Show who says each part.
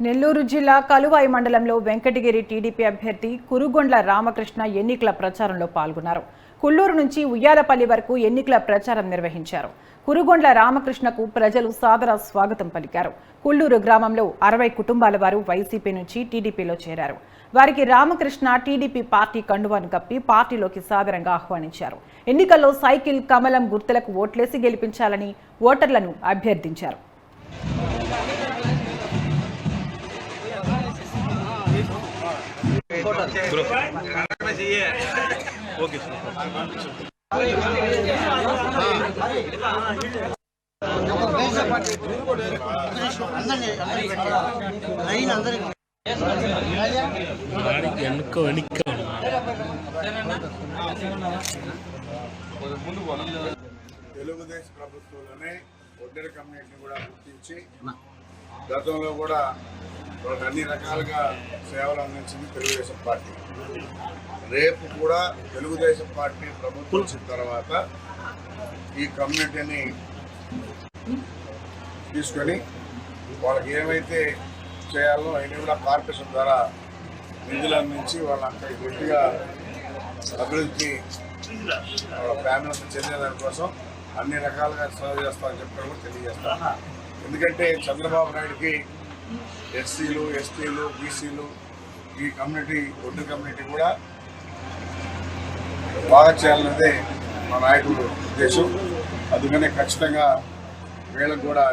Speaker 1: నెల్లూరు జిల్లా కలువాయి మండలంలో వెంకటగిరి టీడీపీ అభ్యర్థి కురుగొండ్ల రామకృష్ణ ఎన్నికల ప్రచారంలో పాల్గొన్నారు. కుల్లూరు నుంచి ఉయ్యాలపల్లి వరకు ఎన్నికల ప్రచారం నిర్వహించారు. కురుగొండ్ల రామకృష్ణకు ప్రజలు సాదర స్వాగతం పలికారు. కుల్లూరు గ్రామంలో 60 కుటుంబాల వారు వైసీపీ నుంచి టీడీపీలో చేరారు. వారికి రామకృష్ణ టీడీపీ పార్టీ కండువాను కప్పి పార్టీలోకి సాదరంగా ఆహ్వానించారు. ఎన్నికల్లో సైకిల్, కమలం గుర్తులకు ఓట్లేసి గెలిపించాలని ఓటర్లను అభ్యర్థించారు.
Speaker 2: తెలుగుదేశం ప్రభుత్వంలోనే ఒడ్డెర కమ్యూనిటీని కూడా గుర్తించి గతంలో కూడా అన్ని రకాలుగా సేవలు అందించింది తెలుగుదేశం పార్టీ. రేపు కూడా తెలుగుదేశం పార్టీ ప్రభుత్వం వచ్చిన తర్వాత ఈ కమ్యూనిటీని తీసుకొని వాళ్ళకి ఏమైతే చేయాలో అయినా కూడా కార్పొరేషన్ ద్వారా నిధులు అందించి వాళ్ళంతా గట్టిగా అభివృద్ధి వాళ్ళ ఫ్యామిలీకి చెందిన దానికోసం అన్ని రకాలుగా సేవ చేస్తామని చెప్పడం కూడా తెలియజేస్తాను. ఎందుకంటే చంద్రబాబు నాయుడికి ఎస్సీలు, ఎస్టీలు, బీసీలు ఈ కమ్యూనిటీ ఒడ్డు కమ్యూనిటీ కూడా బాగా చేయాలన్నదే మా నాయకుడు ఉద్దేశం. అందుకనే ఖచ్చితంగా వీళ్ళకు కూడా